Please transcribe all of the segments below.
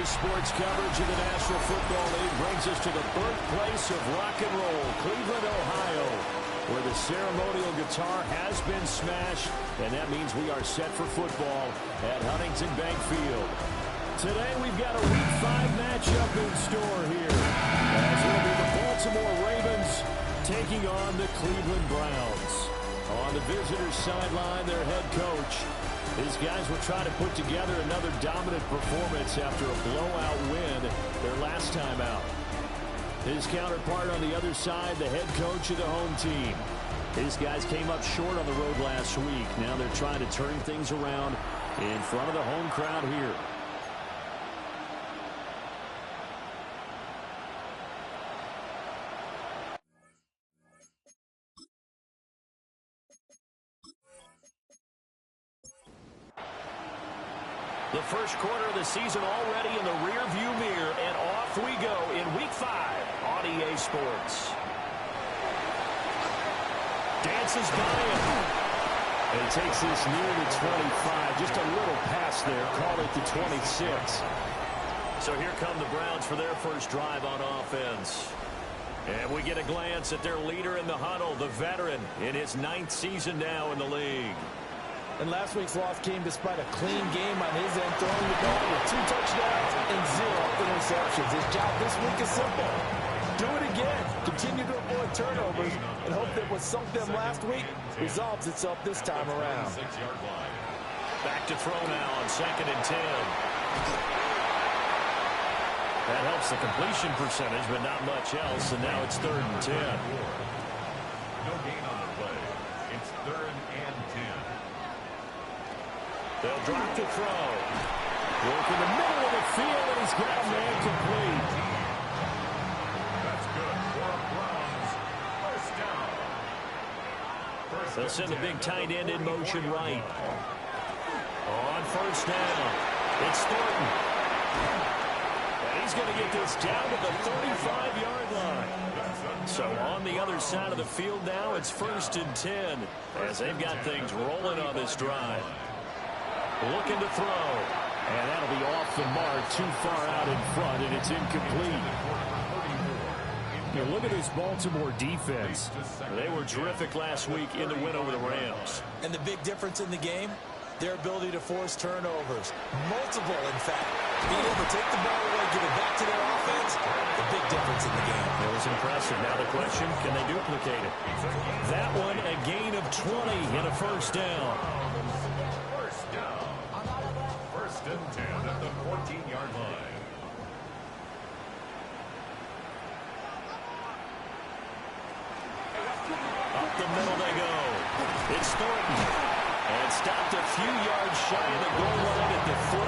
Today's sports coverage of the National Football League brings us to the birthplace of rock and roll, Cleveland, Ohio, where the ceremonial guitar has been smashed, and that means we are set for football at Huntington Bank Field. Today we've got a Week 5 matchup in store here, as it'll be the Baltimore Ravens taking on the Cleveland Browns. On the visitors' sideline, their head coach. These guys will try to put together another dominant performance after a blowout win their last time out. His counterpart on the other side, the head coach of the home team. These guys came up short on the road last week. Now they're trying to turn things around in front of the home crowd here. The first quarter of the season already in the rear-view mirror, and off we go in Week 5 on EA Sports. Dances by him. And takes this near the 25. Just a little pass there. Call it the 26. So here come the Browns for their first drive on offense. And we get a glance at their leader in the huddle, the veteran, in his 9th season now in the league. And last week's loss came despite a clean game on his end, throwing the ball with 2 touchdowns and 0 interceptions. His job this week is simple. Do it again. Continue to avoid turnovers and hope that what sunk them last week resolves itself this time around. Back to throw now on 2nd and 10. That helps the completion percentage, but not much else, and now it's 3rd and 10. No gain on the play. It's 3rd and 10. They'll drop to throw. Work in the middle of the field, and he's got a man complete. That's good for Browns. First down. They'll send the big tight end in motion right. On first down, it's Thornton. And he's going to get this down to the 35-yard line. So on the other side of the field now, it's 1st and 10, as they've got things rolling on this drive. Looking to throw. And that'll be off the mark, too far out in front, and it's incomplete. Now look at this Baltimore defense. They were terrific last week in the win over the Rams. And the big difference in the game, their ability to force turnovers. Multiple, in fact. Being able to take the ball away, give it back to their offense, the big difference in the game. It was impressive. Now the question, can they duplicate it? That one, a gain of 20 and a first down. First and 10 at the 14-yard line. Up the middle they go. It's Thornton. And stopped a few yards shy of the goal line at the 3.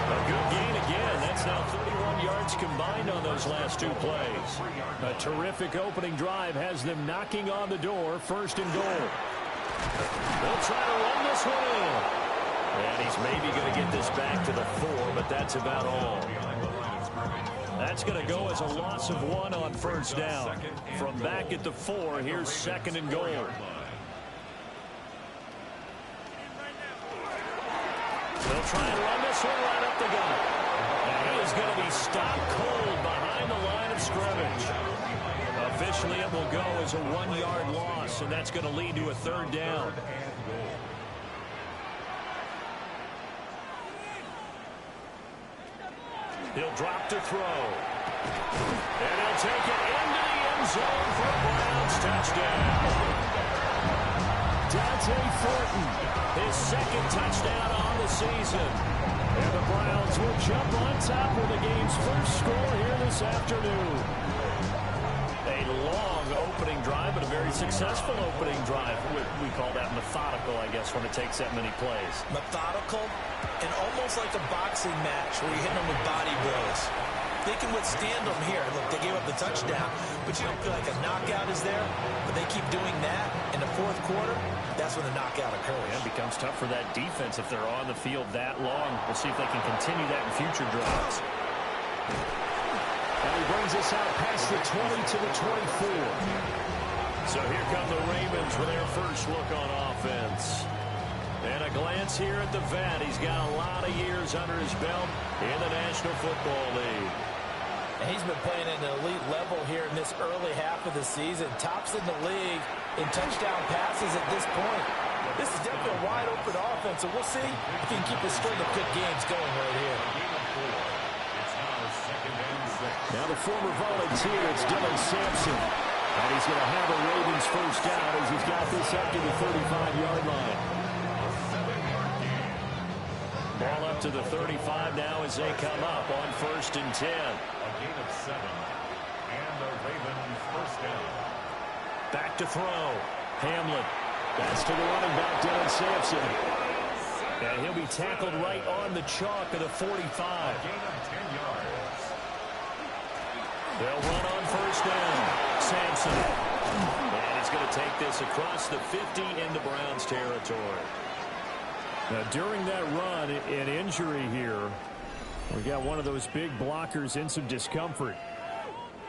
A good gain again. That's now 31 yards combined on those last 2 plays. A terrific opening drive has them knocking on the door. 1st and goal. They'll try to run this one in. And he's maybe going to get this back to the 4, but that's about all. That's going to go as a loss of 1 on first down. From back at the 4, here's 2nd and goal. They'll try and run this one right up the gut. And he is going to be stopped cold behind the line of scrimmage. Officially, it will go as a 1-yard loss, and that's going to lead to a 3rd down. He'll drop to throw. And he'll take it into the end zone for a Browns touchdown. Dante Thornton, his 2nd touchdown on the season. And the Browns will jump on top of the game's first score here this afternoon. A long opening drive, but a very successful opening drive. We call that methodical, I guess, when it takes that many plays. Methodical and almost like a boxing match where you hit them with body blows. They can withstand them here. Look, they gave up the touchdown, but you don't feel like a knockout is there. But they keep doing that in the 4th quarter. That's when the knockout occurs. Yeah, it becomes tough for that defense if they're on the field that long. We'll see if they can continue that in future drives. And he brings us out past the 20 to the 24. So here come the Ravens for their first look on offense. And a glance here at the vet. He's got a lot of years under his belt in the National Football League. And he's been playing at an elite level here in this early half of the season. Tops in the league in touchdown passes at this point. This is definitely a wide-open offense, so we'll see if he can keep a string of good games going right here. Now the former volunteer, it's Dylan Sampson. And he's going to have a Ravens first down as he's got this up to the 35-yard line. Ball up to the 35 now as they come up on 1st and 10. A gain of 7. And the Ravens first down. Back to throw. Hamlin. That's to the running back, Dylan Sampson. And he'll be tackled right on the chalk of the 45. A gain of 10 yards. They'll run on first down. Sampson. And he's going to take this across the 50 into Browns territory. Now, during that run, an injury here. We got one of those big blockers in some discomfort.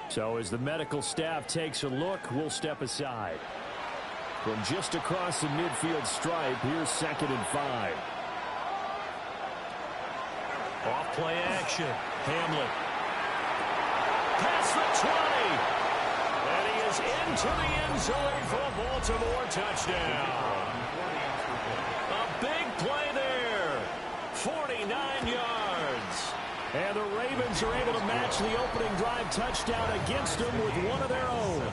So as the medical staff takes a look, we'll step aside. From just across the midfield stripe, here's 2nd and 5. Off play action. Hamlin. Past the 20. And he is into the end zone for a Baltimore touchdown. A big play there. 49 yards. And the Ravens are able to match the opening drive touchdown against them with one of their own.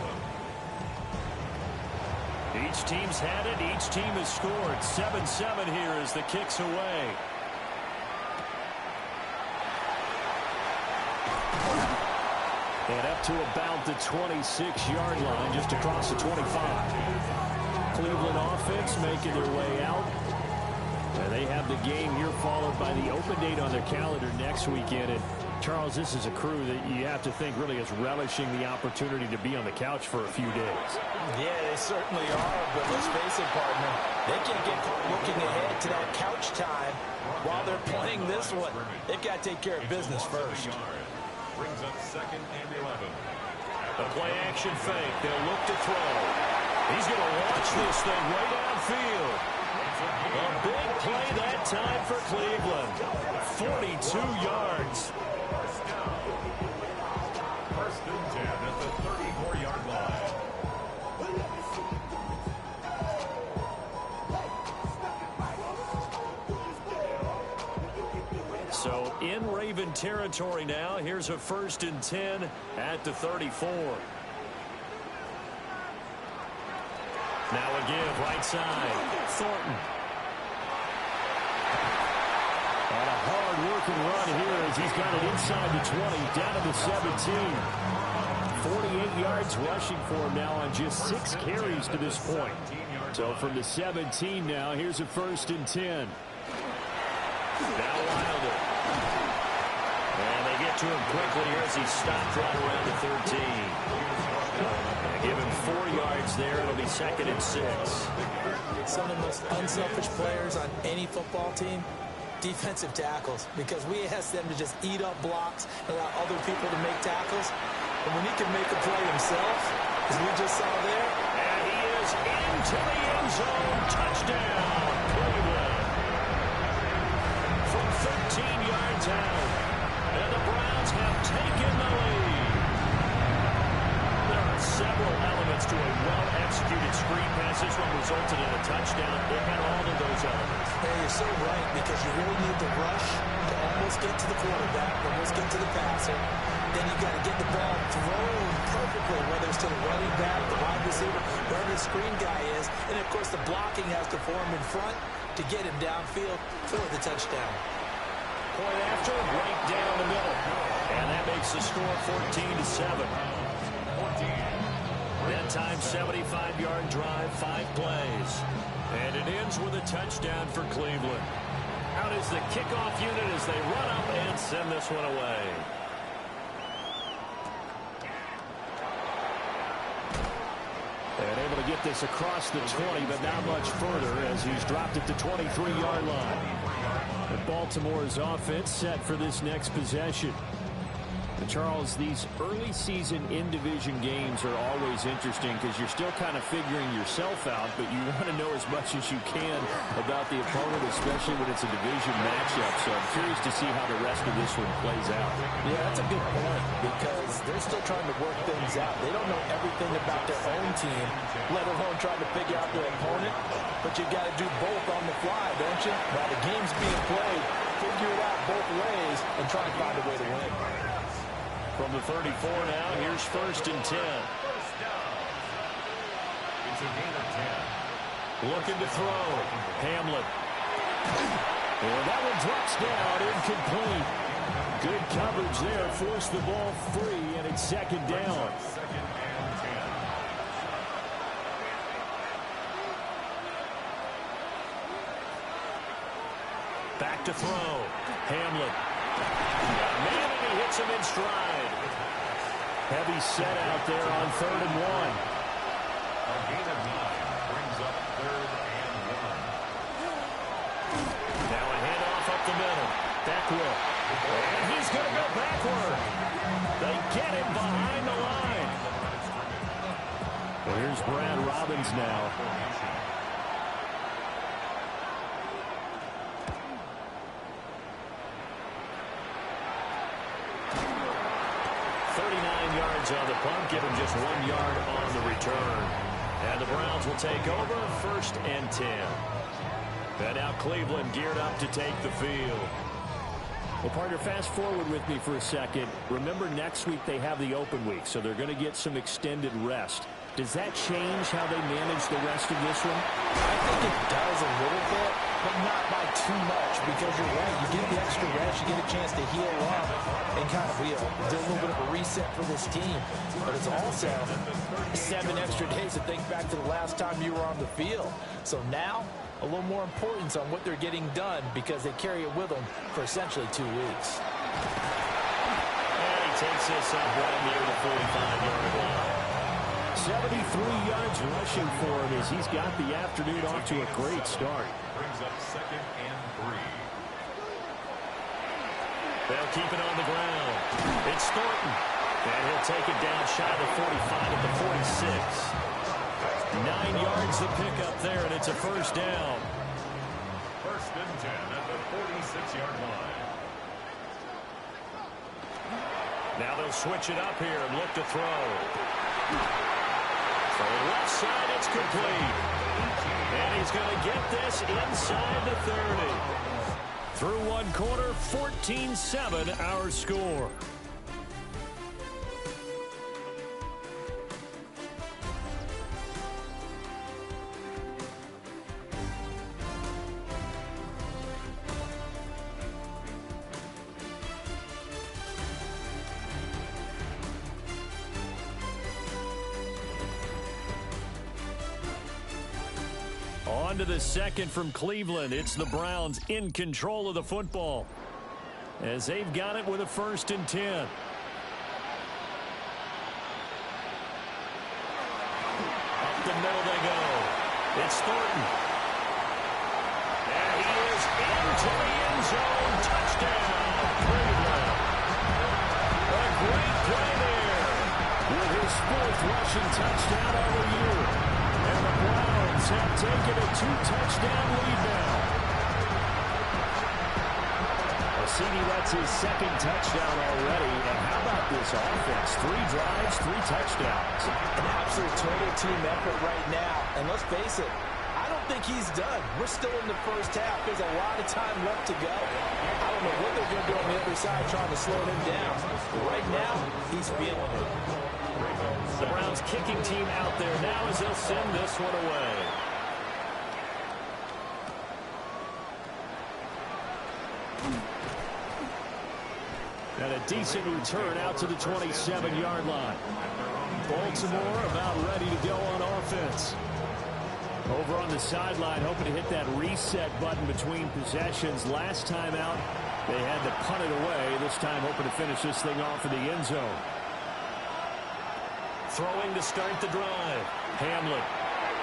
Each team's had it. Each team has scored. 7-7 here as the kick's away. And up to about the 26-yard line, just across the 25. Cleveland offense making their way out. And they have the game here followed by the open date on their calendar next weekend. And Charles, this is a crew that you have to think really is relishing the opportunity to be on the couch for a few days. Yeah, they certainly are, but let's face it, partner, they can't get caught looking ahead to that couch time while they're playing this one. They've got to take care of business first. Brings up 2nd and 11. A play action fake. They'll look to throw. He's going to launch this thing way downfield. A big play that time for Cleveland. 42 yards. First down. 1st and 10 at the 34-yard line. So in Raven territory now. Here's a 1st and 10 at the 34. Now a give right side. Thornton. And a hard-working run here as he's got it inside the 20, down to the 17. 48 yards rushing for him now on just 6 carries to this point. So from the 17 now, here's a 1st and 10. Now Wilder. And they get to him quickly here as he stopped right around the 13. They give him 4 yards there. It'll be 2nd and 6. Some of the most unselfish players on any football team, defensive tackles, because we ask them to just eat up blocks and allow other people to make tackles. And when he can make a play himself, as we just saw there. And he is into the end zone. Touchdown, Cleveland. From 13 yards out. And the Browns have taken the lead. There are several elements to a well-executed screen pass. This one resulted in a touchdown. It had all of those elements. Yeah, you're so right, because you really need the rush to almost get to the quarterback, almost get to the passer. Then you've got to get the ball thrown perfectly, whether it's to the running back, the wide receiver, wherever the screen guy is. And, of course, the blocking has to form in front to get him downfield for the touchdown. Point after, right down the middle. And that makes the score 14-7. That time, 75-yard drive, 5 plays. And it ends with a touchdown for Cleveland. Out is the kickoff unit as they run up and send this one away. And able to get this across the 20, but not much further as he's dropped at the 23-yard line. And Baltimore's offense set for this next possession. Charles, these early season in-division games are always interesting because you're still kind of figuring yourself out, but you want to know as much as you can about the opponent, especially when it's a division matchup. So I'm curious to see how the rest of this one plays out. Yeah, that's a good point because they're still trying to work things out. They don't know everything about their own team, let alone trying to figure out their opponent. But you got to do both on the fly, don't you? While the game's being played, figure it out both ways and try to find a way to win. From the 34 now, here's 1st and 10. First down. It's a gain of 10. Looking to throw. Hamlet. And that one drops down, incomplete. Good coverage there, forced the ball free, and it's 2nd down. 2nd and 10. Back to throw. Hamlet. Man, and he hits him in stride. Heavy set out there on 3rd and 1. A gain of 9 brings up 3rd and 1. Now a handoff up the middle. Beckwith. And he's going to go backward. They get him behind the line. Well, here's Brad Robbins now. On the punt, give him just 1 yard on the return. And the Browns will take over 1st and 10. And now Cleveland geared up to take the field. Well, partner, fast forward with me for a second. Remember, next week they have the open week, so they're going to get some extended rest. Does that change how they manage the rest of this one? I think it does a little bit, but not by too much because you're right. You get the extra rest, you get a chance to heal up and kind of do a little bit of a reset for this team. But it's also 7 extra days to think back to the last time you were on the field. So now, a little more importance on what they're getting done because they carry it with them for essentially 2 weeks. And he takes this up right near the 45-yard line. 73 yards rushing for him as he's got the afternoon off to a great start. Brings up 2nd and 3. They'll keep it on the ground. It's Thornton. And he'll take it down shy of the 45 at the 46. 9 yards to pick up there, and it's a 1st down. 1st and 10 at the 46-yard line. Now they'll switch it up here and look to throw. For the left side, it's complete. And he's going to get this inside the 30. Through 1 quarter, 14-7 our score. On to the 2nd from Cleveland. It's the Browns in control of the football as they've got it with a 1st and 10. Up the middle they go. It's Thornton. And he is into the end zone. Touchdown, Cleveland. A great play there with his 4th rushing touchdown of the year. And the Browns have taken a 2-touchdown lead now. Ossini, that's his 2nd touchdown already. And how about this offense? 3 drives, 3 touchdowns. An absolute total team effort right now. And let's face it, I don't think he's done. We're still in the 1st half. There's a lot of time left to go. I don't know what they're going to do on the other side trying to slow him down. But right now, he's feeling it. The Browns kicking team out there now as they'll send this one away. And a decent return out to the 27-yard line. Baltimore about ready to go on offense. Over on the sideline, hoping to hit that reset button between possessions. Last time out, they had to punt it away. This time, hoping to finish this thing off in the end zone. Throwing to start the drive. Hamlet.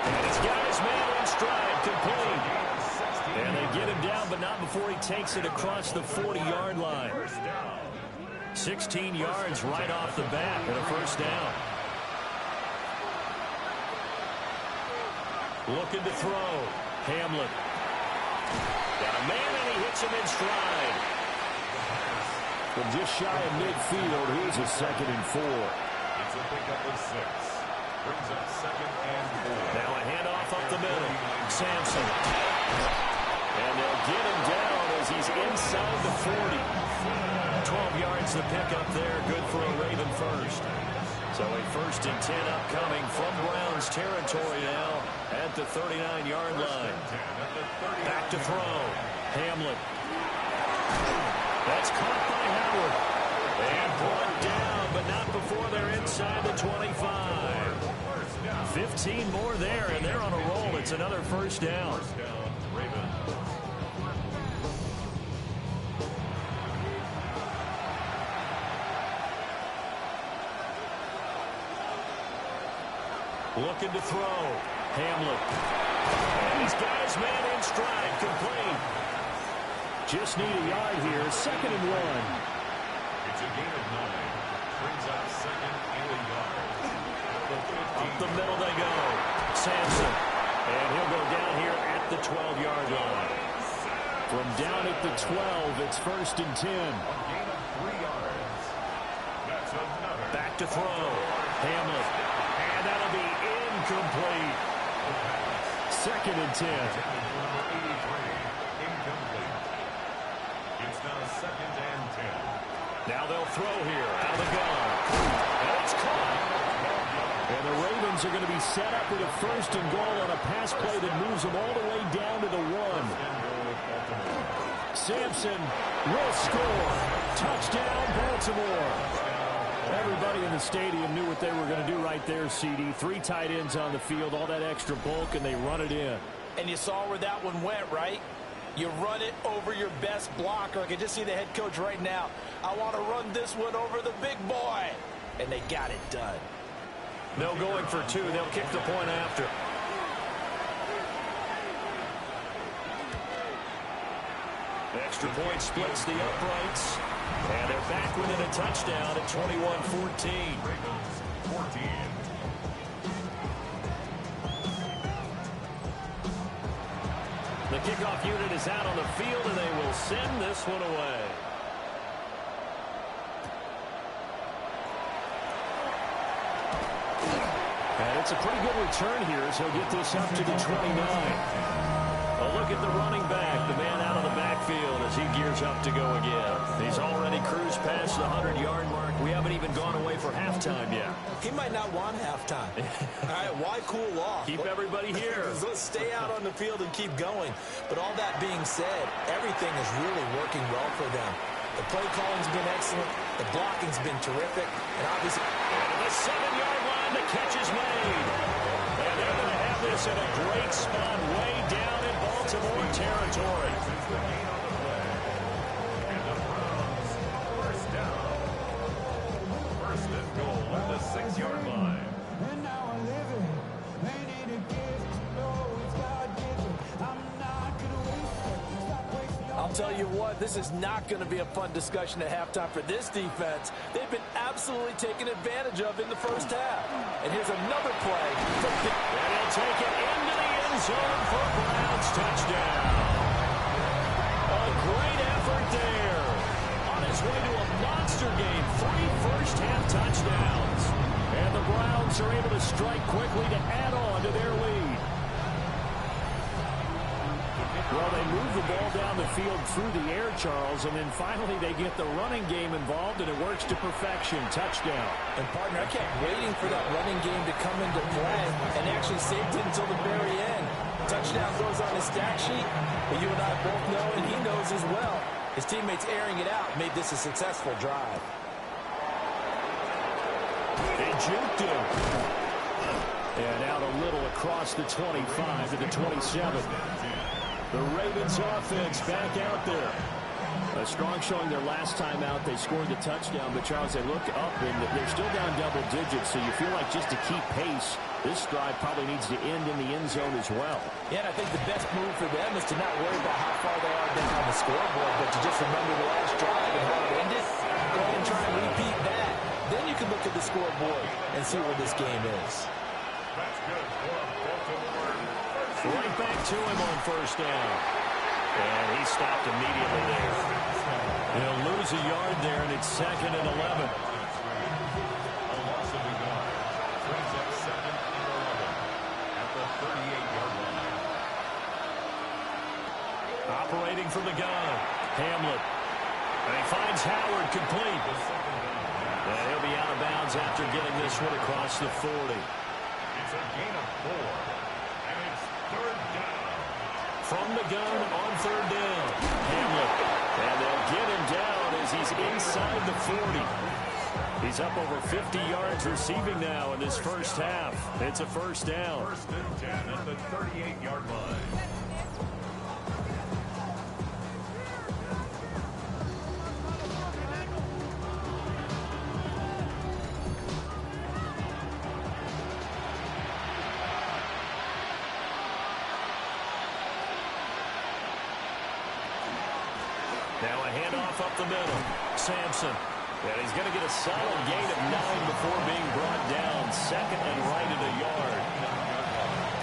And he's got his man in stride, complete. And they get him down, but not before he takes it across the 40-yard line. 16 yards right off the bat and a first down. Looking to throw. Hamlet. Got a man, and he hits him in stride. From just shy of midfield, here's a 2nd and 4. It's a pickup of 6. Brings up 2nd and 4. Now a handoff up the middle. Sampson. And they'll get him down as he's inside the 40. 12 yards to pick up there. Good for a Raven first. So a 1st and 10 upcoming from Browns territory now at the 39-yard line. Back to throw. Hamlet. That's caught by Howard. And brought down, but not before they're inside the 25. 15 more there, and they're on a roll. It's another first down. Looking to throw. Hamlet. And he's got his man in stride. Complete. Just need a yard here. 2nd and 1. It's a gain of 9. Brings up 2nd and a yard. Up the middle they go. Sampson. And he'll go down here at the 12-yard line. From down at the 12, it's 1st and 10. A gain of 3 yards. That's another. Back to throw. Hamlet. And that'll be incomplete. 2nd and 10. Number 83. Incomplete. It's now 2nd and 10. Now they'll throw here. Out of the gun. And it's caught. And the Ravens are going to be set up with a 1st and goal on a pass play that moves them all the way down to the 1. Sampson will score. Touchdown, Baltimore. Everybody in the stadium knew what they were going to do right there, CD. 3 tight ends on the field, all that extra bulk, and they run it in. And you saw where that one went, right? You run it over your best blocker. I can just see the head coach right now. I want to run this one over the big boy. And they got it done. No going for 2. They'll kick the point after. Extra point splits the uprights. And they're back within a touchdown at 21-14. Ravens 14. The kickoff unit is out on the field, and they will send this one away. And it's a pretty good return here as he'll get this up to the 29. A look at the running back, the man out of the backfield as he gears up to go again. He's already cruised past the 100-yard mark. We haven't even gone away for halftime yet. He might not want halftime. All right, why cool off? Keep everybody here. Let's stay out on the field and keep going. But all that being said, everything is really working well for them. The play calling's been excellent. The blocking's been terrific. And obviously, and the 7-yard line, the catch is made. And they're going to have this in a great spot way down in Baltimore territory. And the Browns, 1st down. 1st and goal at the 6-yard line. And now I live it. They need a gift. No, it's God-given. I'm not gonna waste it. Stop wasting your I'll tell you what, this is not going to be a fun discussion at halftime for this defense. They've been absolutely taken advantage of in the first half. And here's another play. And he'll take it into the end zone for Browns touchdown. A great effort there. On his way to a monster game, 3 first-half touchdowns. And the Browns are able to strike quickly to add on to their lead. Well, they move the ball down the field through the air, Charles, and then finally they get the running game involved, and it works to perfection. Touchdown. And, partner, I kept waiting for that running game to come into play and actually saved it until the very end. Touchdown goes on his stat sheet, but you and I both know, and he knows as well, his teammates airing it out made this a successful drive. They juked him. And out a little across the 25 to the 27. The Ravens offense back out there. A strong showing their last time out. They scored the touchdown, but Charles, they look up and they're still down double digits, so you feel like just to keep pace, this drive probably needs to end in the end zone as well. Yeah, and I think the best move for them is to not worry about how far they are down on the scoreboard, but to just remember the last drive and how it ended. Go ahead and try and repeat that, then you can look at the scoreboard and see where this game is. That's good for Baltimore. Right back to him on first down. And he stopped immediately there. He'll lose a yard there, and it's 2nd and 11. A loss of a yard. Brings up 2nd and 11 at the 38-yard line. Operating from the gun, Hamlet. And he finds Howard complete. And he'll be out of bounds after getting this one across the 40. It's a gain of 4. And it's 3rd down. From the gun on 3rd down, Hamlet. And they'll get him down as he's inside the 40. He's up over 50 yards receiving now in this first half. It's a first down. 1st and 10 at the 38-yard line. Now a handoff up the middle. Sampson. And he's going to get a solid gain of 9 before being brought down. 2nd and right at a yard.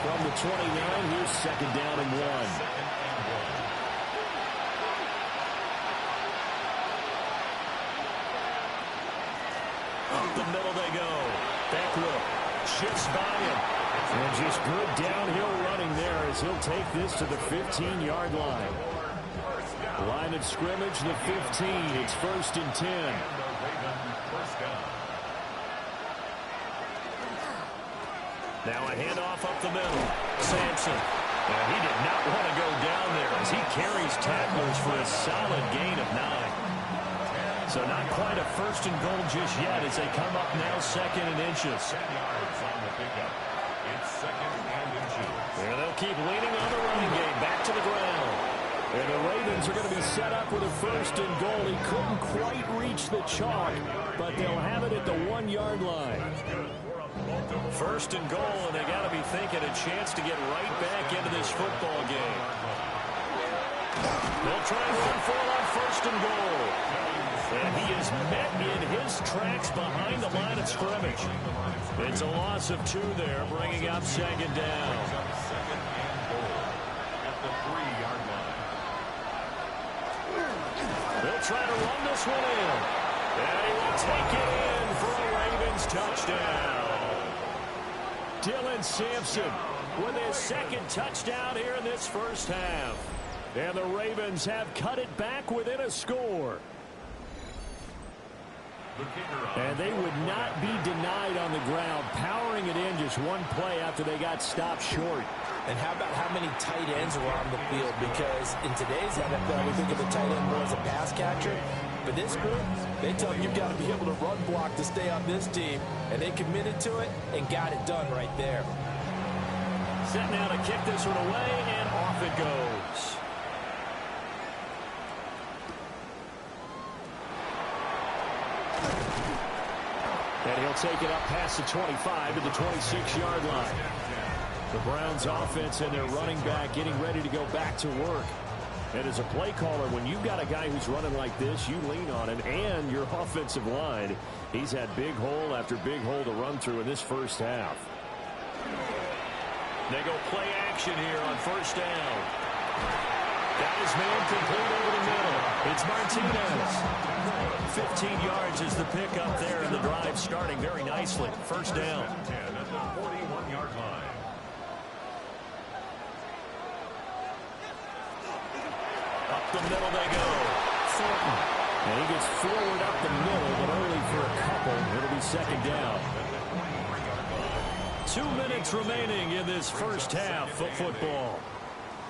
From the 29, here's 2nd down and 1. Up the middle they go. Beckwith shifts by him. And just good downhill running there as he'll take this to the 15-yard line. Line of scrimmage, the 15. It's 1st and 10. Now a handoff up the middle. Sampson. He did not want to go down there as he carries tacklers for a solid gain of 9. So not quite a 1st and goal just yet as they come up now 2nd and inches. 10 yards on the pickup. It's 2nd and inches. And they'll keep leaning on the running game. Back to the ground. And the Ravens are going to be set up with a 1st and goal. He couldn't quite reach the chalk, but they'll have it at the 1-yard line. 1st and goal, and they got to be thinking a chance to get right back into this football game. They'll try and run for it on 1st and goal. And he is met in his tracks behind the line of scrimmage. It's a loss of 2 there, bringing up 2nd down. 2nd and goal at the 3-yard line. They'll try to run this one in. And he will take it in for a Ravens touchdown. Dylan Sampson with his 2nd touchdown here in this first half. And the Ravens have cut it back within a score. And they would not be denied on the ground, powering it in just one play after they got stopped short. And how about how many tight ends were on the field? Because in today's NFL, we think of a tight end more as a pass catcher. But this group, they tell you you've got to be able to run block to stay on this team. And they committed to it and got it done right there. Set now to kick this one away, and off it goes. And he'll take it up past the 25 to the 26-yard line. The Browns offense and their running back getting ready to go back to work. And as a play caller, when you've got a guy who's running like this, you lean on him and your offensive line. He's had big hole after big hole to run through in this first half. They go play action here on 1st down. Got his man complete over the middle. It's Martinez. 15 yards is the pickup there, and the drive starting very nicely. 1st down. 10 at the 41-yard line. Up the middle they go. Thornton. And he gets forward up the middle, but only for a couple. It'll be 2nd down. 2 minutes remaining in this first half of football.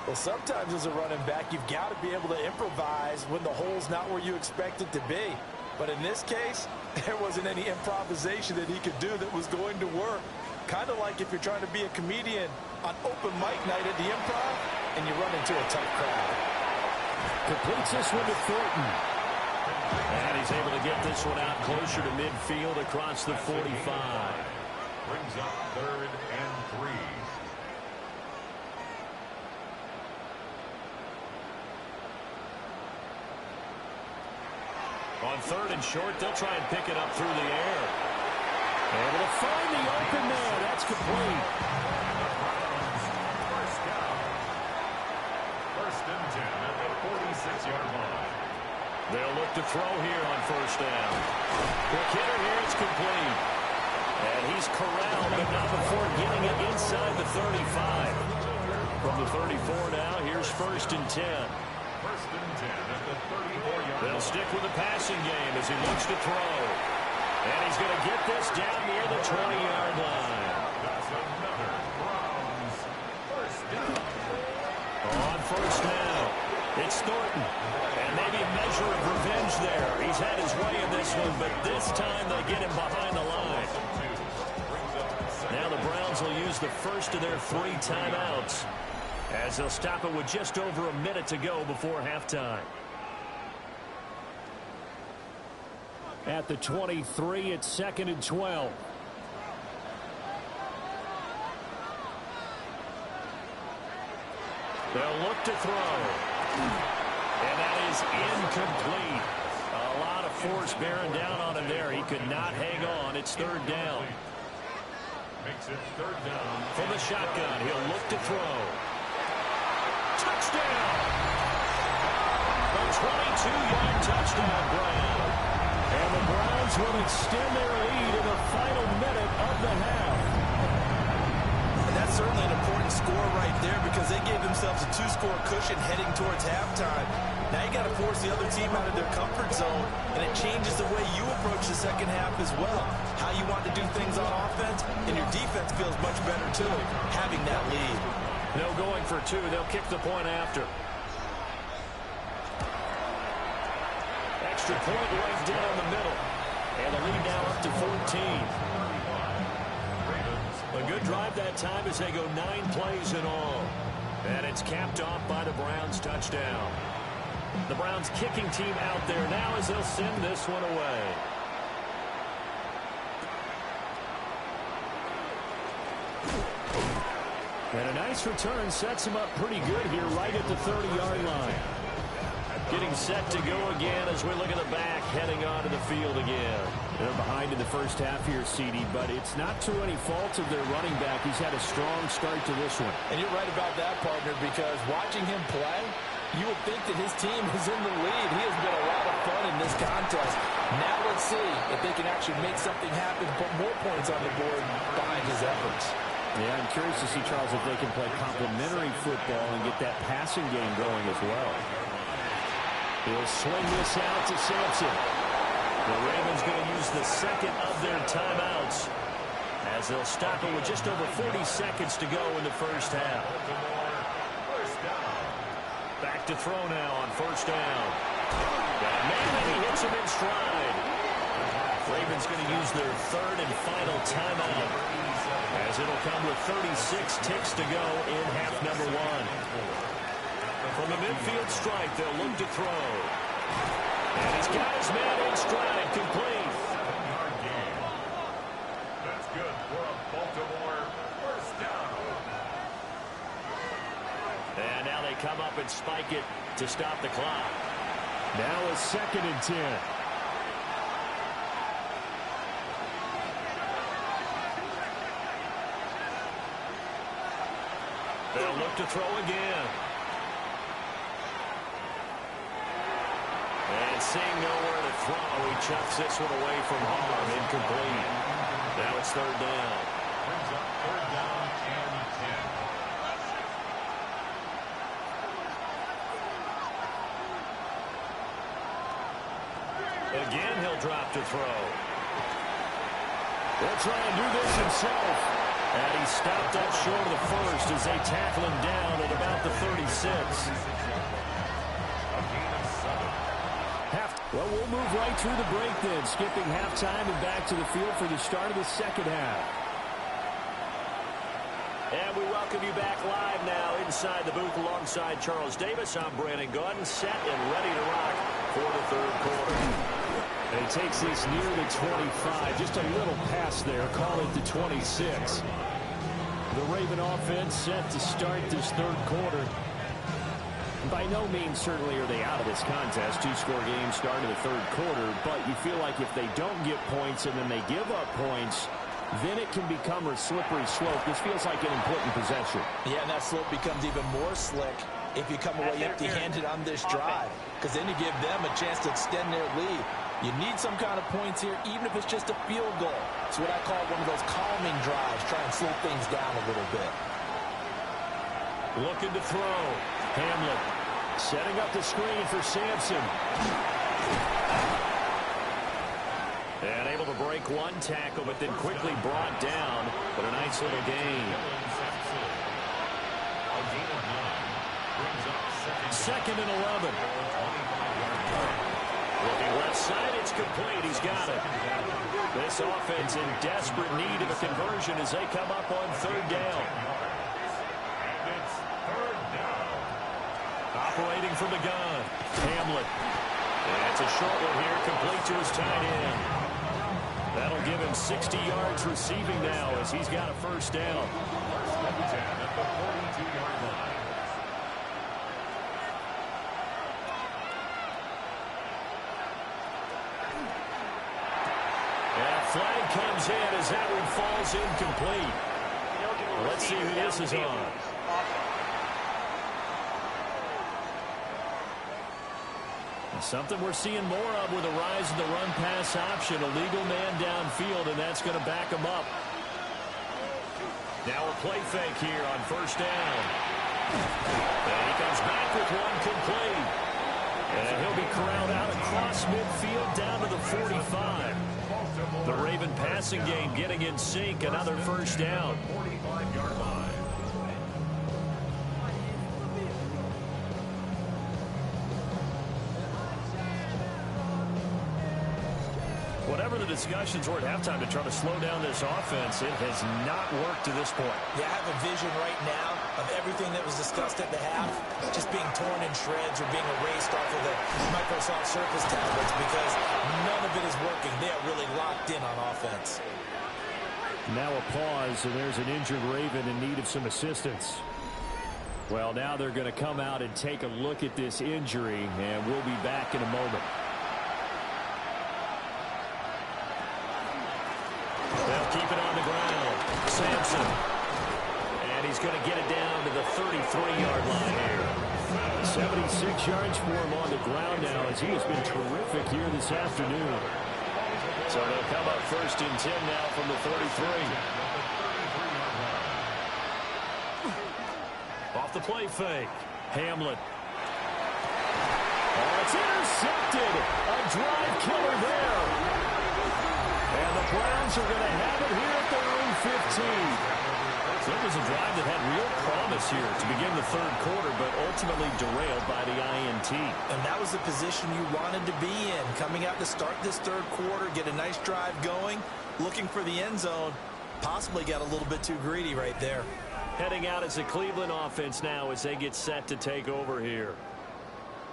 Well, sometimes as a running back, you've got to be able to improvise when the hole's not where you expect it to be. But in this case, there wasn't any improvisation that he could do that was going to work. Kind of like if you're trying to be a comedian on open mic night at the Improv and you run into a tough crowd. Completes this one to Thornton. And he's able to get this one out closer to midfield across the 45. Brings up 3rd and 3. On 3rd and short, they'll try and pick it up through the air. Able to find the open man. That's complete. First down. 1st and 10 at the 46-yard line. They'll look to throw here on 1st down. Quick hitter here. It's complete. And he's corralled, but not before getting it inside the 35. From the 34 now, here's 1st and 10. 1st and 10 at the 34-yard line. They'll stick with the passing game as he looks to throw. And he's going to get this down near the 20-yard line. That's another Browns 1st down. On 1st down, it's Thornton. And maybe a measure of revenge there. He's had his way in this one, but this time they get him behind the line. Now the Browns will use the first of their 3 timeouts as they'll stop it with just over a minute to go before halftime. At the 23, it's 2nd and 12. They'll look to throw. And that is incomplete. A lot of force bearing down on him there. He could not hang on. It's 3rd down. Makes it 3rd down. From the shotgun, he'll look to throw. Touchdown! A 22-yard touchdown, Brown. And the Browns will extend their lead in the final minute of the half. And that's certainly an important score right there because they gave themselves a 2-score cushion heading towards halftime. Now you got to force the other team out of their comfort zone, and it changes the way you approach the second half as well. How you want to do things on offense, and your defense feels much better too, having that lead. No going for 2. They'll kick the point after. Extra point right down the middle. And the lead now up to 14. A good drive that time as they go 9 plays in all. And it's capped off by the Browns touchdown. The Browns kicking team out there now as they'll send this one away. And a nice return sets him up pretty good here right at the 30-yard line. Getting set to go again as we look at the back heading onto the field again. They're behind in the first half here, CD, but it's not to any fault of their running back. He's had a strong start to this one. And you're right about that, partner, because watching him play, you would think that his team is in the lead. He has been a lot of fun in this contest. Now let's see if they can actually make something happen, put more points on the board behind his efforts. Yeah, I'm curious to see, Charles, if they can play complementary football and get that passing game going as well. He'll swing this out to Sampson. The Ravens going to use the second of their timeouts as they'll stop it with just over 40 seconds to go in the first half. Back to throw now on 1st down. And maybe he hits him in stride. Ravens going to use their 3rd and final timeout as it'll come with 36 ticks to go in half number 1. From the midfield strike, they'll look to throw. And he's got his man in stride, complete. That's good for a Baltimore 1st down. And now they come up and spike it to stop the clock. Now a 2nd and 10. They'll look to throw again. And seeing nowhere to throw, he chucks this one away from harm, incomplete. Now it's 3rd down. Brings up 3rd down and 10. Again, he'll drop to throw. He'll try and do this himself. And he stopped up short of the first as they tackle him down at about the 36. Well, we'll move right through the break then, skipping halftime and back to the field for the start of the second half. And we welcome you back live now inside the booth alongside Charles Davis. I'm Brandon Gaudin, set and ready to rock for the 3rd quarter. And he takes this near the 25, just a little pass there, call it the 26. The Raven offense set to start this 3rd quarter. By no means certainly are they out of this contest. Two-score game start of the third quarter, but you feel like if they don't get points and then they give up points, then it can become a slippery slope. This feels like an important possession. Yeah, and that slope becomes even more slick if you come away empty-handed on this drive, because then you give them a chance to extend their lead. You need some kind of points here, even if it's just a field goal. It's what I call one of those calming drives, try and slow things down a little bit. Looking to throw. Hamlet setting up the screen for Sampson. And able to break one tackle, but then quickly brought down. But a nice little gain. Second and 11. Looking left side, it's complete. He's got it. This offense in desperate need of a conversion as they come up on third down. It's third down. Operating from the gun. Hamlet. That's a short one here, complete to his tight end. That'll give him 60 yards receiving now as he's got a first down. First and 10 at the 42-yard line. Flag comes in as that one falls incomplete. Let's see who this is on. Something we're seeing more of with a rise in the run-pass option. A legal man downfield, and that's going to back him up. Now a play fake here on first down. And he comes back with one complete. And he'll be corralled out across midfield down to the 45. The Raven passing game getting in sync. Another first down. 45-yard line. Whatever the discussions were at halftime to try to slow down this offense, it has not worked to this point. Yeah, I have a vision right now of everything that was discussed at the half just being torn in shreds or being erased off of the Microsoft Surface tablets because none of it is working. They are really locked in on offense. Now a pause, and there's an injured Raven in need of some assistance. Well, now they're going to come out and take a look at this injury, and we'll be back in a moment. They'll keep it on the ground. Sampson. And he's going to get it down to the 33-yard line here. 76 yards for him on the ground now as he has been terrific here this afternoon. So they'll come up first and 10 now from the 33. Off the play fake. Hamlet. Oh, it's intercepted. A drive killer there. And the Browns are going to have it here at their own 15. So it was a drive that had real promise here to begin the third quarter, but ultimately derailed by the INT. And that was the position you wanted to be in. Coming out to start this third quarter, get a nice drive going, looking for the end zone. Possibly got a little bit too greedy right there. Heading out as the Cleveland offense now as they get set to take over here.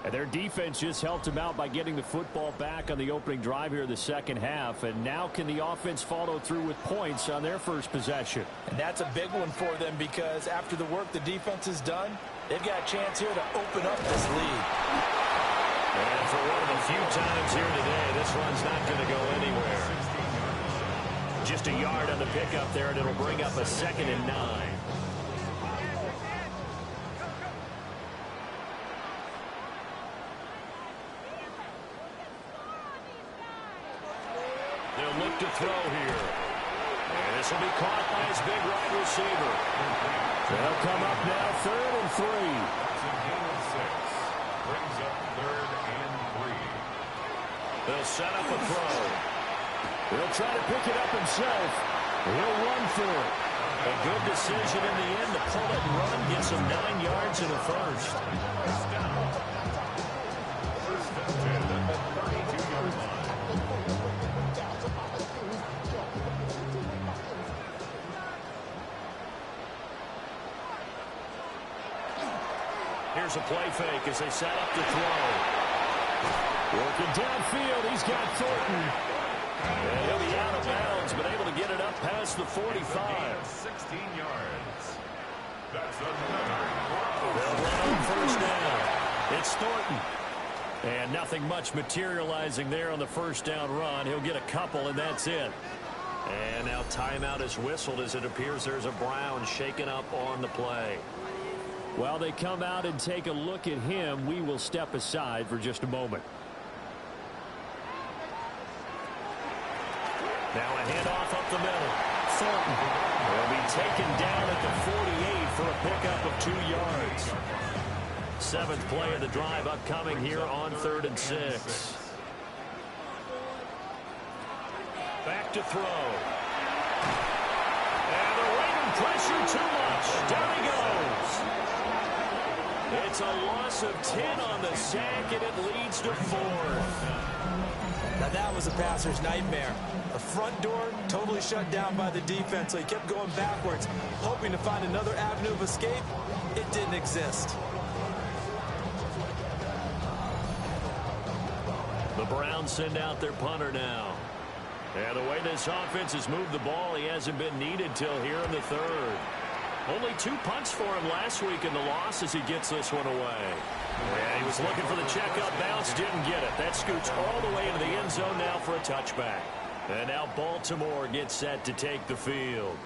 And their defense just helped them out by getting the football back on the opening drive here in the second half. And now can the offense follow through with points on their first possession? And that's a big one for them because after the work the defense has done, they've got a chance here to open up this lead. And for one of the few times here today, this run's not going to go anywhere. Just a yard on the pickup there, and it'll bring up a 2nd and 9. They'll look to throw here. And this will be caught by his big wide receiver. They'll come up now 3rd and 3. That's a gain of 6. Brings up 3rd and 3. They'll set up a throw. He'll try to pick it up himself. He'll run for it. A good decision in the end to pull it and run. Gets him 9 yards and a first. First down. First and 10 at the 32-yard line. Here's a play fake as they set up to throw. Working downfield, he's got Thornton. And he'll be out of bounds, but able to get it up past the 45. 16 yards. That's another. They'll run on first down. It's Thornton. And nothing much materializing there on the first down run. He'll get a couple, and that's it. And now timeout is whistled as it appears there's a Brown shaken up on the play. While they come out and take a look at him, we will step aside for just a moment. Now a handoff up the middle. Thornton will be taken down at the 48 for a pickup of 2 yards. 7th play of the drive upcoming here on 3rd and 6. Back to throw. And the Raven pressure too much. Down he goes. It's a loss of 10 on the sack, and it leads to 4th. Now that was a passer's nightmare. The front door totally shut down by the defense, so he kept going backwards, hoping to find another avenue of escape. It didn't exist. The Browns send out their punter now. And the way this offense has moved the ball, he hasn't been needed till here in the 3rd. Only 2 punts for him last week in the loss as he gets this one away. And he was looking for the checkup bounce, didn't get it. That scoots all the way into the end zone now for a touchback. And now Baltimore gets set to take the field.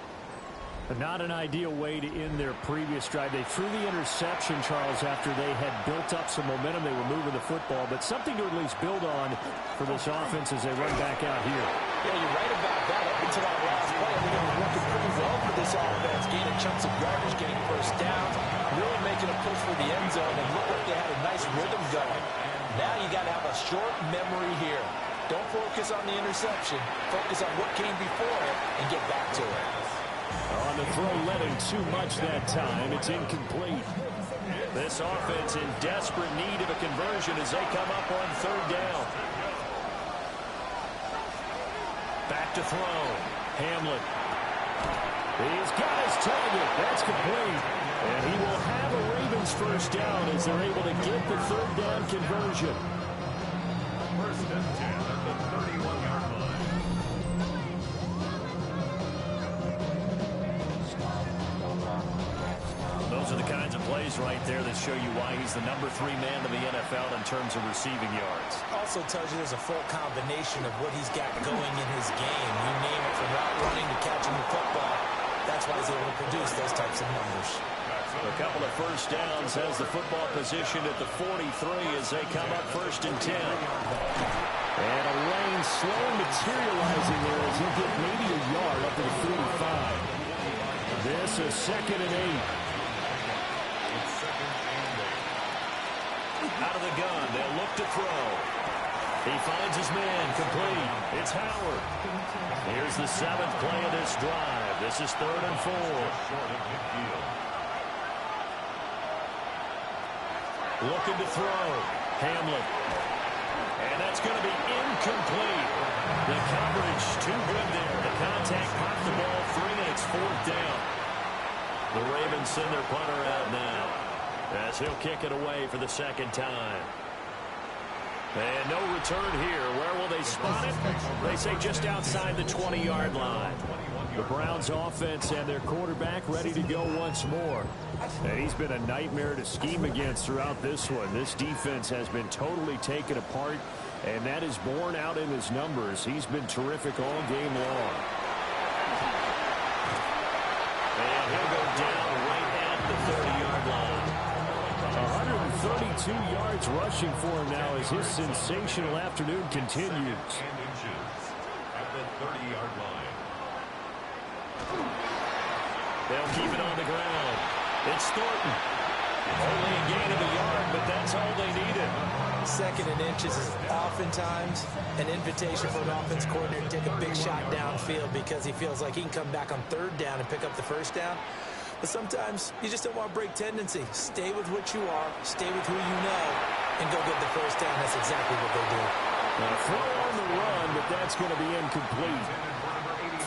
Not an ideal way to end their previous drive. They threw the interception, Charles, after they had built up some momentum. They were moving the football, but something to at least build on for this offense as they run back out here. Yeah, you're right about that. Up until that last play, I think it was working pretty well for this offense, gaining chunks of yardage, getting first downs, really making a push for the end zone, and looked like they had a nice rhythm going. Now you got to have a short memory here. Don't focus on the interception. Focus on what came before it and get back to it. On the throw, letting too much that time. It's incomplete. This offense in desperate need of a conversion as they come up on 3rd down. Back to throw. Hamlin. He's got his target. That's complete. And he will have a Ravens first down as they're able to get the 3rd down conversion. First and 10 at the 31-yard line. Those are the kinds of plays right there that show you why he's the number 3 man in the NFL in terms of receiving yards. Also tells you there's a full combination of what he's got going in his game. You name it, from route running to catching the football. That's why he's able to produce those types of numbers. A couple of first downs has the football position at the 43 as they come up 1st and 10. And a lane slow materializing there as he'll get maybe a yard up to the 45. This is 2nd and 8. Out of the gun, they'll look to throw. He finds his man, complete. It's Howard. Here's the 7th play of this drive. This is 3rd and 4. Looking to throw. Hamlin. And that's going to be incomplete. The coverage too good there. The contact popped the ball free, and it's 4th down. The Ravens send their punter out now as he'll kick it away for the 2nd time. And no return here. Where will they spot it? They say just outside the 20-yard line. The Browns offense and their quarterback ready to go once more. And he's been a nightmare to scheme against throughout this one. This defense has been totally taken apart, and that is borne out in his numbers. He's been terrific all game long. And he'll go down right at the 30-yard line. 132 yards rushing for him now as his sensational afternoon continues. And inches at the 30-yard line. They'll keep it on the ground. It's Thornton. Only a gain of a yard, but that's all they needed. 2nd and inches is oftentimes an invitation for an offense coordinator to take a big shot downfield because he feels like he can come back on 3rd down and pick up the first down. But sometimes you just don't want to break tendency. Stay with what you are, stay with who you know, and go get the first down. That's exactly what they do. A throw on the run, but that's going to be incomplete.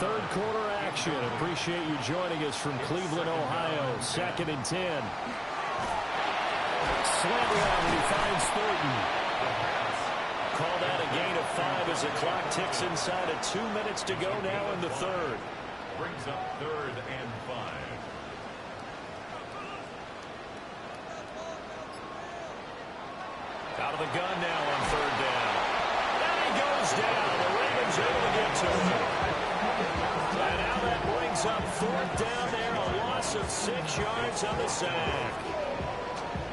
3rd quarter action. Appreciate you joining us from Cleveland, Ohio. 2nd and 10. Slant route, and he finds Thornton. Call that a gain of 5 as the clock ticks inside of 2 minutes to go now in the 3rd. Brings up 3rd and 5. the gun now on third down. And he goes down. The Ravens able to get to him. And now that brings up fourth down there. A loss of 6 yards on the sack.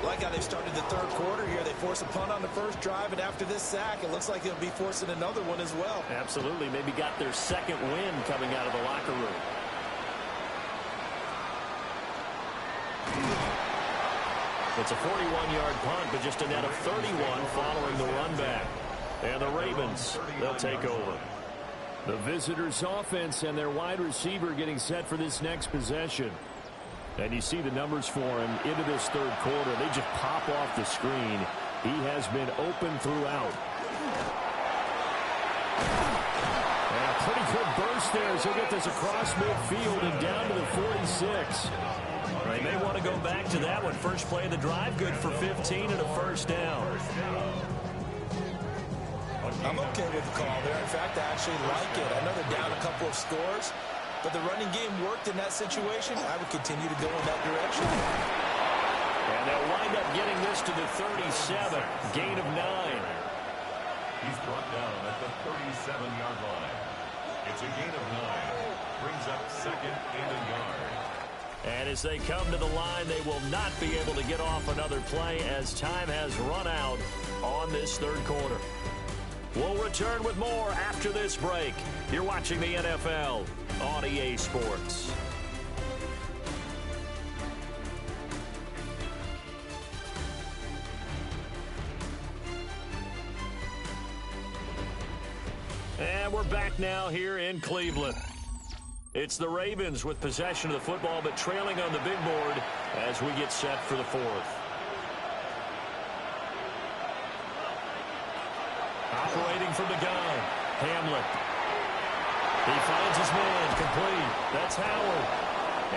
Like how they started the third quarter here. They force a punt on the first drive, and after this sack, it looks like they'll be forcing another one as well. Absolutely. Maybe got their second win coming out of the locker room. It's a 41-yard punt, but just a net of 31 following the run back. And the Ravens, they'll take over. The visitors' offense and their wide receiver getting set for this next possession. And you see the numbers for him into this third quarter. They just pop off the screen. He has been open throughout. And a pretty good burst there as he'll get this across midfield and down to the 46. They may want to go back to that one. First play of the drive, good for 15 and a first down. I'm okay with the call there. In fact, I actually like it. I know they're down a couple of scores, but the running game worked in that situation. I would continue to go in that direction. And they'll wind up getting this to the 37. Gain of 9. He's brought down at the 37-yard line. It's a gain of 9. Brings up second and a yard. And as they come to the line, they will not be able to get off another play as time has run out on this third quarter. We'll return with more after this break. You're watching the NFL on EA Sports. And we're back now here in Cleveland. It's the Ravens with possession of the football, but trailing on the big board as we get set for the fourth. Operating from the gun, Hamlet. He finds his man, complete. That's Howard.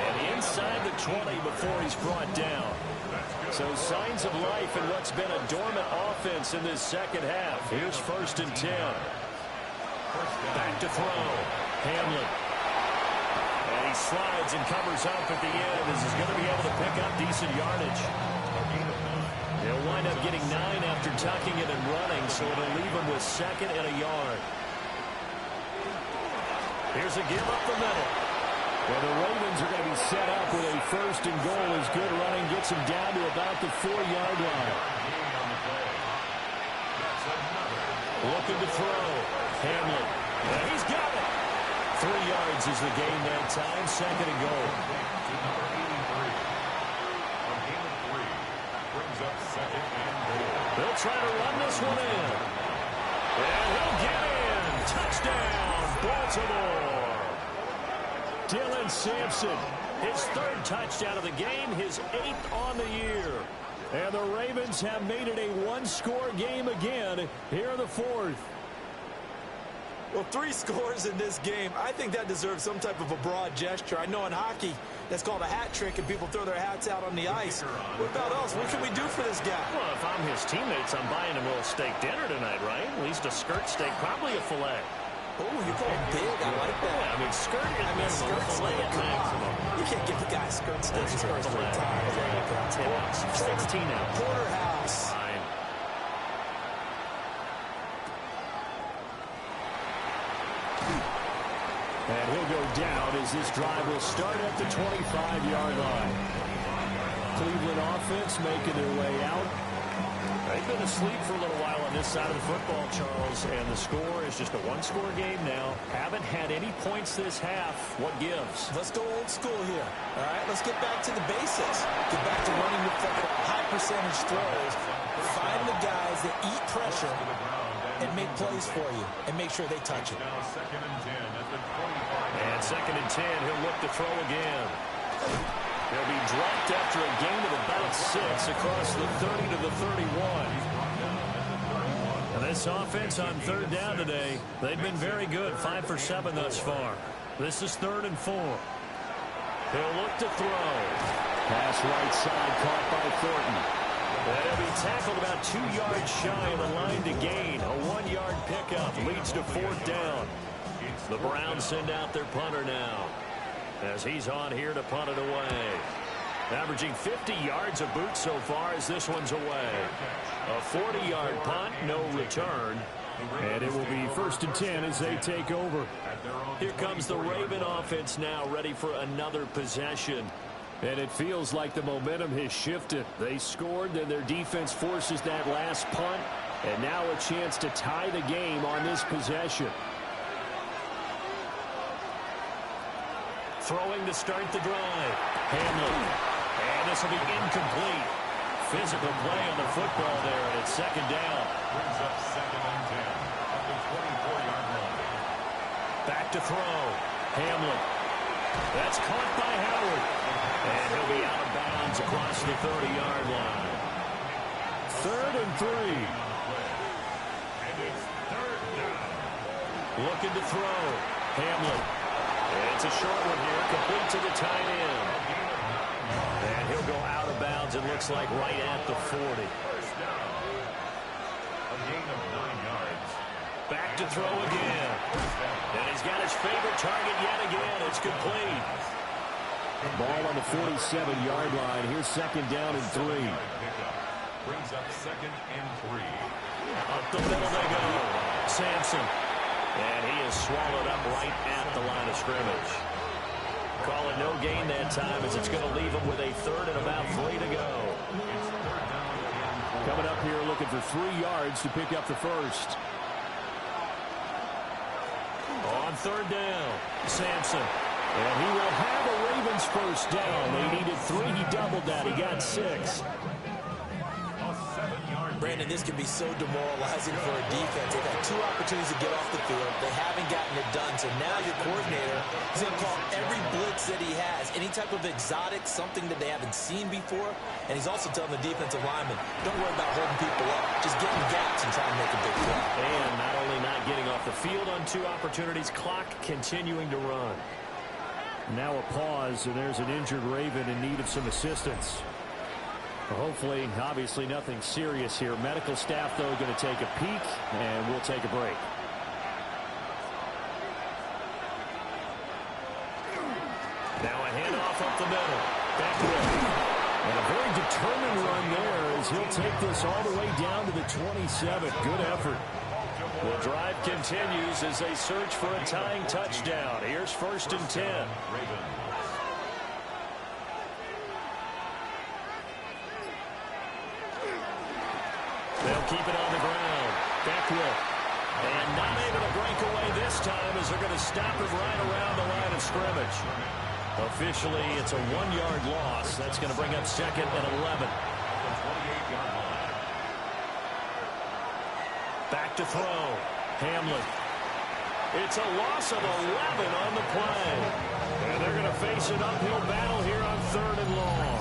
And inside the 20 before he's brought down. So signs of life in what's been a dormant offense in this second half. Here's 1st and 10. Back to throw. Hamlet. And he slides and covers up at the end. This is going to be able to pick up decent yardage. He'll wind up getting 9 after tucking it and running, so it'll leave him with 2nd and a yard. Here's a give up the middle. Well, the Ravens are going to be set up with a 1st and goal as good running gets him down to about the 4-yard line. Looking to throw. Hamlet. And he's got it. 3 yards is the gain that time. 2nd and goal. They'll try to run this one in. And he'll get in. Touchdown, Baltimore. Dylan Sampson, his 3rd touchdown of the game, his 8th on the year. And the Ravens have made it a 1-score game again here in the 4th. Well, 3 scores in this game. I think that deserves some type of a broad gesture. I know in hockey, that's called a hat trick, and people throw their hats out on the ice. What about us? What can we do for this guy? Well, if I'm his teammates, I'm buying him a little steak dinner tonight, right? At least a skirt steak, probably a filet. Oh, you're going big. I like that. Yeah, I mean, skirt at minimum, skirt filet steak. at maximum. You can't give the guy a skirt steak. That's His first 3 filet. times. There you go. 10 ounce, 16 ounce. Porterhouse. Fine. And he'll go down as this drive will start at the 25-yard line. Cleveland offense making their way out. They've been asleep for a little while on this side of the football, Charles, and the score is just a 1-score game now. Haven't had any points this half. What gives? Let's go old school here. All right, let's get back to the basics. Get back to running the football, high percentage throws. Find the guys that eat pressure and make plays for you and make sure they touch it. Now 2nd and 10 at the 25. And 2nd and 10, he'll look to throw again. He'll be dropped after a gain of about 6 across the 30 to the 31. And this offense on 3rd down today, they've been very good, 5 for 7 thus far. This is 3rd and 4. He'll look to throw. Pass right side, caught by Thornton. And he'll be tackled about 2 yards shy of the line to gain. A 1-yard pickup leads to 4th down. The Browns send out their punter now, as he's on here to punt it away. Averaging 50 yards a boot so far as this one's away. A 40-yard punt, no return. And it will be 1st and 10 as they take over. Here comes the Raven offense now, ready for another possession. And it feels like the momentum has shifted. They scored, then their defense forces that last punt. And now a chance to tie the game on this possession. Throwing to start the drive. Hamlin. And this will be incomplete. Physical play on the football there, and it's 2nd down. Brings up 2nd and 10 at the 24-yard line. Back to throw. Hamlin. That's caught by Howard. And he'll be out of bounds across the 30-yard line. 3rd and 3. And it's 3rd down. Looking to throw. Hamlin. It's a short one here, complete to the tight end. And he'll go out of bounds, it looks like, right at the 40. First down. A gain of 9 yards. Back to throw again. And he's got his favorite target yet again. It's complete. Ball on the 47-yard line. Here's 2nd down and 3. Brings up 2nd and 3. Up the middle they go. Sampson. And he is swallowed up right at the line of scrimmage. Call it no gain that time as it's going to leave him with a 3rd and about 3 to go. Coming up here looking for 3 yards to pick up the first. On 3rd down, Sampson. And he will have a Ravens first down. They needed 3. He doubled that. He got 6. Brandon, this can be so demoralizing for a defense. They've had 2 opportunities to get off the field. They haven't gotten it done. So now your coordinator is going to call every blitz that he has, any type of exotic, something that they haven't seen before. And he's also telling the defensive lineman, don't worry about holding people up. Just get in gaps and try and make a big play. And not only not getting off the field on 2 opportunities, clock continuing to run. Now a pause, and there's an injured Raven in need of some assistance. Hopefully, obviously nothing serious here. Medical staff, though, going to take a peek, and we'll take a break. Now a handoff up the middle. Beckwith. And a very determined run there as he'll take this all the way down to the 27. Good effort. The drive continues as they search for a tying touchdown. Here's 1st and 10. They'll keep it on the ground. Beckwith. And not able to break away this time as they're going to stop it right around the line of scrimmage. Officially, it's a 1-yard loss. That's going to bring up 2nd and 11. Back to throw. Hamlin. It's a loss of 11 on the play. And they're going to face an uphill battle here on 3rd and long.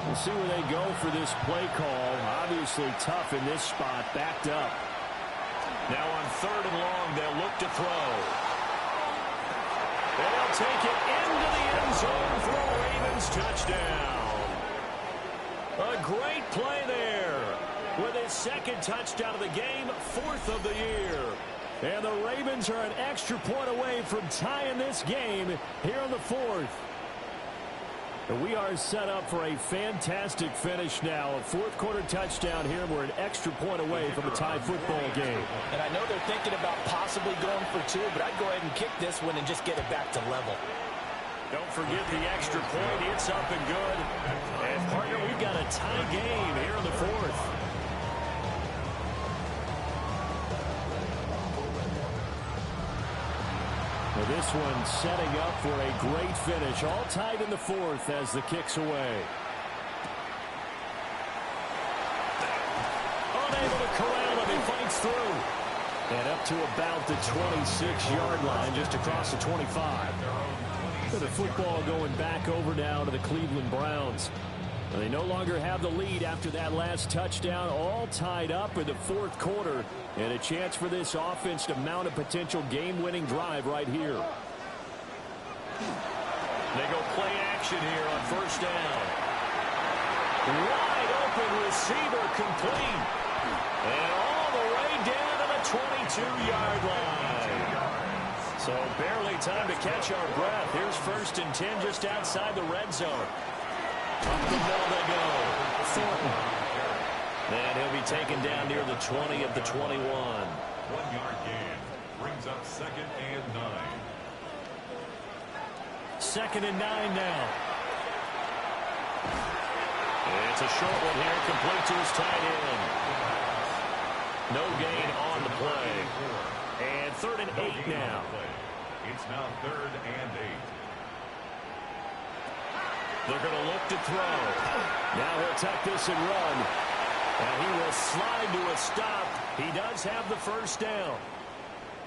We'll see where they go for this play call. Obviously tough in this spot, backed up. Now on 3rd and long, they'll look to throw. They'll take it into the end zone for a Ravens touchdown. A great play there with his 2nd touchdown of the game, 4th of the year. And the Ravens are an extra point away from tying this game here on the 4th. We are set up for a fantastic finish now. A 4th quarter touchdown here. We're an extra point away from a tie football game. And I know they're thinking about possibly going for 2, but I'd go ahead and kick this one and just get it back to level. Don't forget the extra point. It's up and good. And, partner, we've got a tie game here in the 4th. Well, this one setting up for a great finish. All tied in the 4th as the kick's away. Unable to corral him. He fights through. And up to about the 26-yard line, just across the 25. The football going back over now to the Cleveland Browns. They no longer have the lead after that last touchdown, all tied up in the 4th quarter, and a chance for this offense to mount a potential game-winning drive right here. They go play action here on 1st down. Wide open receiver complete. And all the way down to the 22-yard line. So barely time to catch our breath. Here's 1st and 10 just outside the red zone. Up the middle they go. Thornton. And he'll be taken down near the 20 of the 21. 1-yard gain. Brings up 2nd and 9. 2nd and 9 now. It's a short one here, complete to his tight end. No gain on the play. And 3rd and 8 now. It's now 3rd and 8. They're going to look to throw. Now he'll tuck this and run. And he will slide to a stop. He does have the 1st down.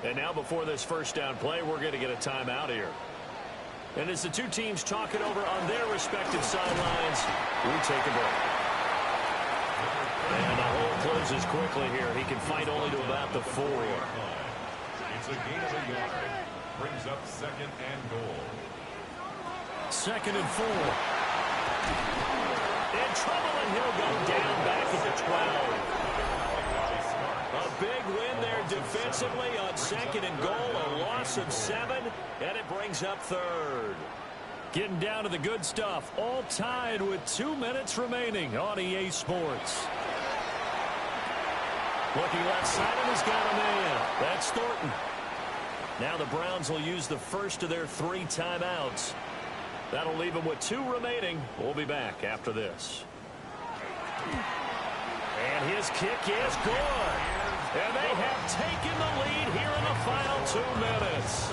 And now before this 1st down play, we're going to get a timeout here. And as the two teams talk it over on their respective sidelines, we take a break. And the hole closes quickly here. He can fight only to about the 4. It's a gain of a yard. Brings up 2nd and goal. 2nd and 4. In trouble, and he'll go down back at the 12. A big win there defensively on 2nd and goal. A loss of 7, and it brings up 3rd. Getting down to the good stuff. All tied with 2 minutes remaining on EA Sports. Looking left side, and he's got a man. That's Thornton. Now the Browns will use the first of their 3 timeouts. That'll leave them with 2 remaining. We'll be back after this. And his kick is good. And they have taken the lead here in the final 2 minutes.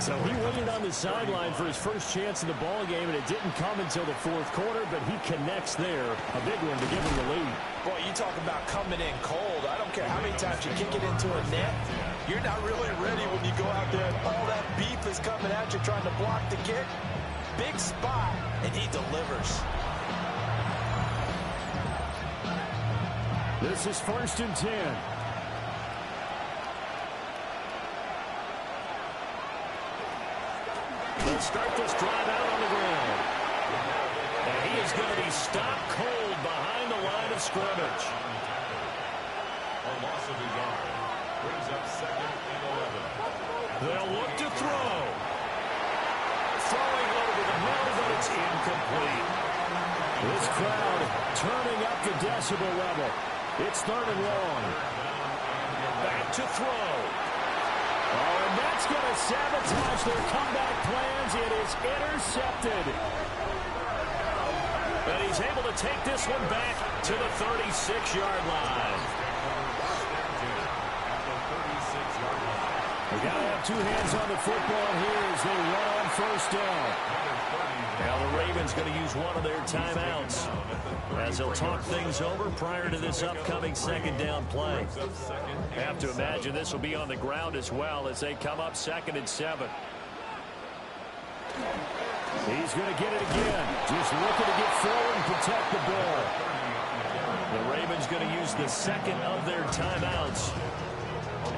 So he waited on the sideline for his first chance in the ball game, and it didn't come until the 4th quarter, but he connects there. A big one to give him the lead. Boy, you talk about coming in cold. I don't care how many times you kick it into a net. You're not really ready when you go out there and all that beef is coming at you trying to block the kick. Big spot, and he delivers. This is 1st and 10. They'll start this drive out on the ground. And he is going to be stopped cold behind the line of scrimmage. A loss of a yard. Brings up 2nd and 11. They'll look to throw. Throwing over the middle, but it's incomplete. This crowd turning up the decibel level. It's 3rd and long. Back to throw. Oh, and that's going to sabotage their comeback plans. It is intercepted. And he's able to take this one back to the 36-yard line. We got to have 2 hands on the football here as they run on 1st down. Now the Ravens going to use one of their timeouts as they'll talk things over prior to this upcoming 2nd down play. Have to imagine this will be on the ground as well as they come up 2nd and 7. He's going to get it again. Just looking to get forward and protect the ball. The Ravens going to use the 2nd of their timeouts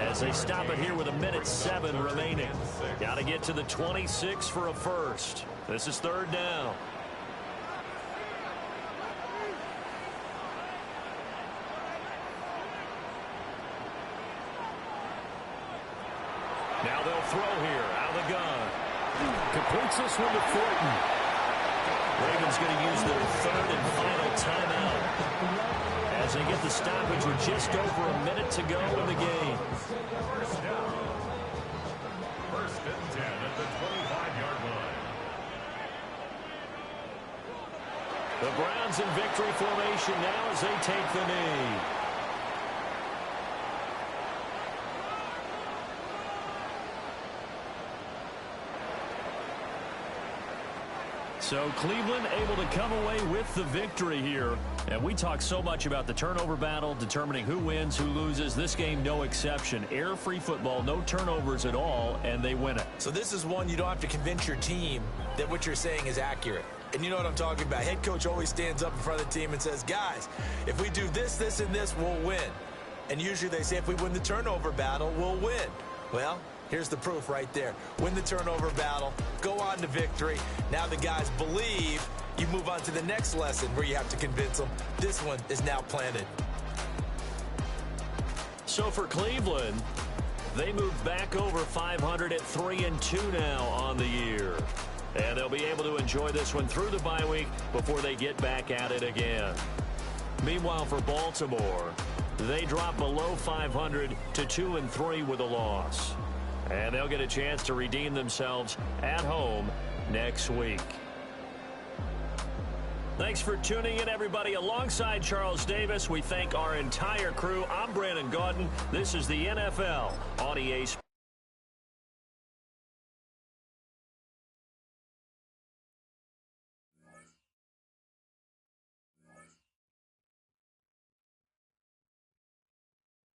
as they stop it here with 1:07 remaining. Got to get to the 26 for a 1st. This is 3rd down. Now they'll throw here out of the gun. Completes this one to Thornton. Ravens going to use their 3rd and final timeout as they get the stoppage with just over a minute to go in the game. 1st and 10 at the 25-yard line. The Browns in victory formation now as they take the knee. So Cleveland able to come away with the victory here. And we talk so much about the turnover battle, determining who wins, who loses. This game, no exception. Error-free football, no turnovers at all, and they win it. So this is one you don't have to convince your team that what you're saying is accurate. And you know what I'm talking about. Head coach always stands up in front of the team and says, guys, if we do this, this, and this, we'll win. And usually they say if we win the turnover battle, we'll win. Well, Here's the proof right there. Win the turnover battle, go on to victory. Now the guys believe. You move on to the next lesson where you have to convince them. This one is now planted. So for Cleveland, they move back over 500 at 3-2 now on the year. And they'll be able to enjoy this one through the bye week before they get back at it again. Meanwhile, for Baltimore, they drop below 500 to 2-3 with a loss. And they'll get a chance to redeem themselves at home next week. Thanks for tuning in, everybody. Alongside Charles Davis, we thank our entire crew. I'm Brandon Gaudin. This is the NFL on EA Sports.